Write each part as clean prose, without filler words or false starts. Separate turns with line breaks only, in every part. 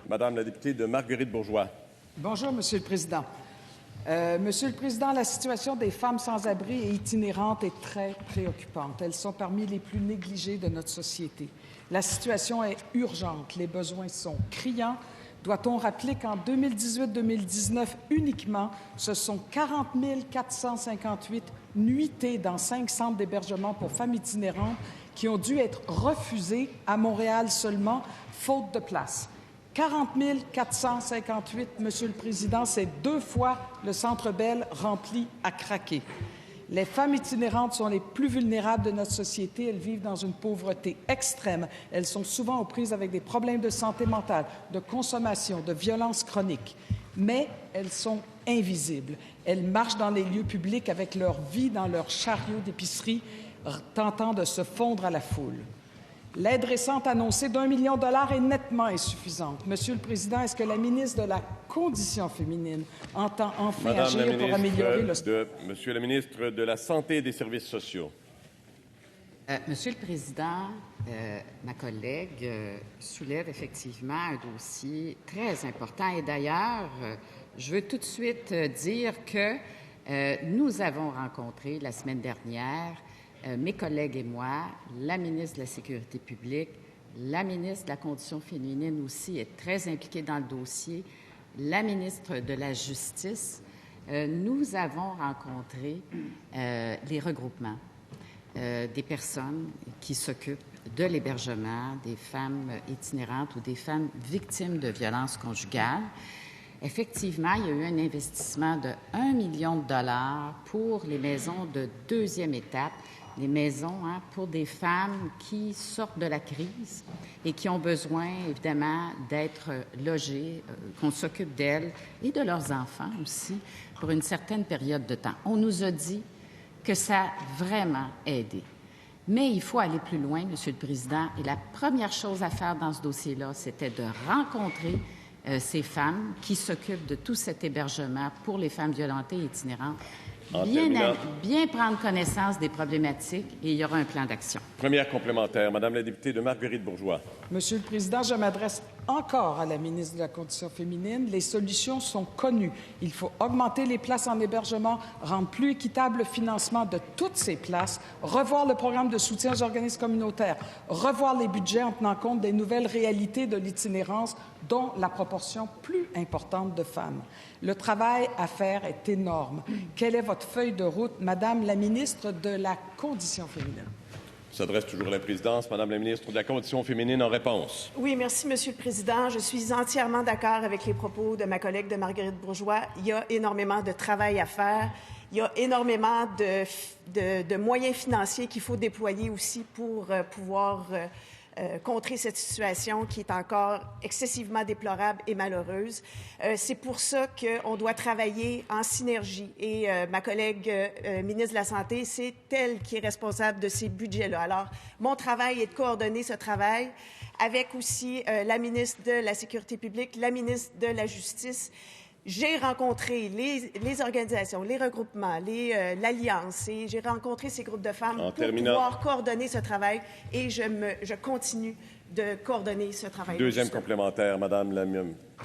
Madame la députée de Marguerite-Bourgeoys.
Bonjour, Monsieur le Président. Monsieur le Président, la situation des femmes sans-abri et itinérantes est très préoccupante. Elles sont parmi les plus négligées de notre société. La situation est urgente. Les besoins sont criants. Doit-on rappeler qu'en 2018-2019 uniquement, ce sont 40 458 nuitées dans 5 centres d'hébergement pour femmes itinérantes qui ont dû être refusées à Montréal seulement, faute de place. 40 458, Monsieur le Président, c'est 2 fois le Centre Bell rempli à craquer. Les femmes itinérantes sont les plus vulnérables de notre société. Elles vivent dans une pauvreté extrême. Elles sont souvent aux prises avec des problèmes de santé mentale, de consommation, de violences chroniques. Mais elles sont invisibles. Elles marchent dans les lieux publics avec leur vie dans leur chariot d'épicerie, tentant de se fondre à la foule. L'aide récente annoncée d'1 million de dollars est nettement insuffisante. Monsieur le Président, est-ce que la ministre de la Condition féminine entend enfin agir pour améliorer le...
Monsieur le ministre de la Santé et des Services sociaux.
Monsieur le Président, ma collègue soulève effectivement un dossier très important. Et d'ailleurs, je veux tout de suite dire que nous avons rencontré la semaine dernière mes collègues et moi, la ministre de la Sécurité publique, la ministre de la Condition féminine aussi est très impliquée dans le dossier, la ministre de la Justice. Nous avons rencontré les regroupements des personnes qui s'occupent de l'hébergement des femmes itinérantes ou des femmes victimes de violences conjugales. Effectivement, il y a eu un investissement de 1 million de dollars pour les maisons de deuxième étape, les maisons pour des femmes qui sortent de la crise et qui ont besoin, évidemment, d'être logées, qu'on s'occupe d'elles et de leurs enfants aussi pour une certaine période de temps. On nous a dit que ça a vraiment aidé. Mais il faut aller plus loin, Monsieur le Président, et la première chose à faire dans ce dossier-là, c'était de rencontrer ces femmes qui s'occupent de tout cet hébergement pour les femmes violentées et itinérantes, bien prendre connaissance des problématiques et il y aura un plan d'action.
Première complémentaire, Madame la députée de Marguerite-Bourgeoys.
Monsieur le Président, je m'adresse encore à la ministre de la Condition féminine. Les solutions sont connues. Il faut augmenter les places en hébergement, rendre plus équitable le financement de toutes ces places, revoir le programme de soutien aux organismes communautaires, revoir les budgets en tenant compte des nouvelles réalités de l'itinérance, dont la proportion plus importante de femmes. Le travail à faire est énorme. Quelle est votre feuille de route, Madame la ministre de la Condition féminine?
S'adresse toujours à la présidence. Madame la ministre de la Condition féminine en réponse.
Oui, merci, Monsieur le Président. Je suis entièrement d'accord avec les propos de ma collègue de Marguerite-Bourgeoys. Il y a énormément de travail à faire. Il y a énormément de moyens financiers qu'il faut déployer aussi pour pouvoir contrer cette situation qui est encore excessivement déplorable et malheureuse. C'est pour ça qu'on doit travailler en synergie. Et ma collègue ministre de la Santé, c'est elle qui est responsable de ces budgets-là. Alors, mon travail est de coordonner ce travail avec aussi la ministre de la Sécurité publique, la ministre de la Justice. J'ai rencontré les organisations, les regroupements, l'Alliance, et j'ai rencontré ces groupes de femmes pour pouvoir coordonner ce travail, et je continue de coordonner ce travail.
Deuxième complémentaire, Madame la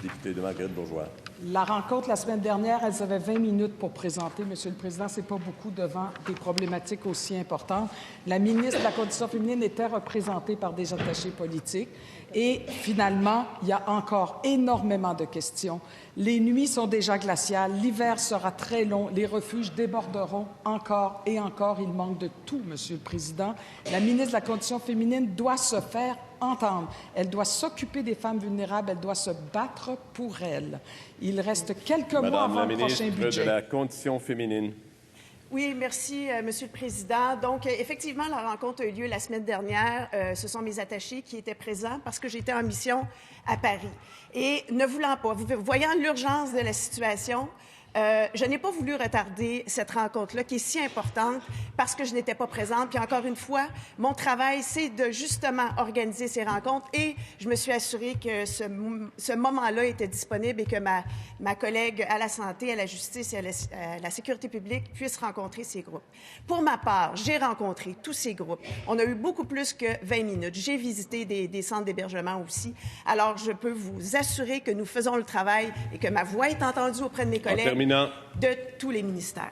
députée de Marguerite-Bourgeoys.
La rencontre la semaine dernière, elles avaient 20 minutes pour présenter. Monsieur le Président, c'est pas beaucoup devant des problématiques aussi importantes. La ministre de la Condition féminine était représentée par des attachés politiques. Et finalement, il y a encore énormément de questions. Les nuits sont déjà glaciales, l'hiver sera très long, les refuges déborderont encore et encore. Il manque de tout, Monsieur le Président. La ministre de la Condition féminine doit se faire entendre. Elle doit s'occuper des femmes vulnérables, elle doit se battre pour elles. Il reste quelques mois avant le prochain budget.
Madame la ministre de la Condition féminine.
Oui, merci, Monsieur le Président. Donc, effectivement, la rencontre a eu lieu la semaine dernière. Ce sont mes attachés qui étaient présents parce que j'étais en mission à Paris. Et ne voulant pas, voyant l'urgence de la situation, Je n'ai pas voulu retarder cette rencontre-là qui est si importante parce que je n'étais pas présente. Puis encore une fois, mon travail, c'est de justement organiser ces rencontres et je me suis assurée que ce moment-là était disponible et que ma collègue à la santé, à la justice et à la sécurité publique puisse rencontrer ces groupes. Pour ma part, j'ai rencontré tous ces groupes. On a eu beaucoup plus que 20 minutes. J'ai visité des centres d'hébergement aussi. Alors, je peux vous assurer que nous faisons le travail et que ma voix est entendue auprès de mes collègues de tous les ministères.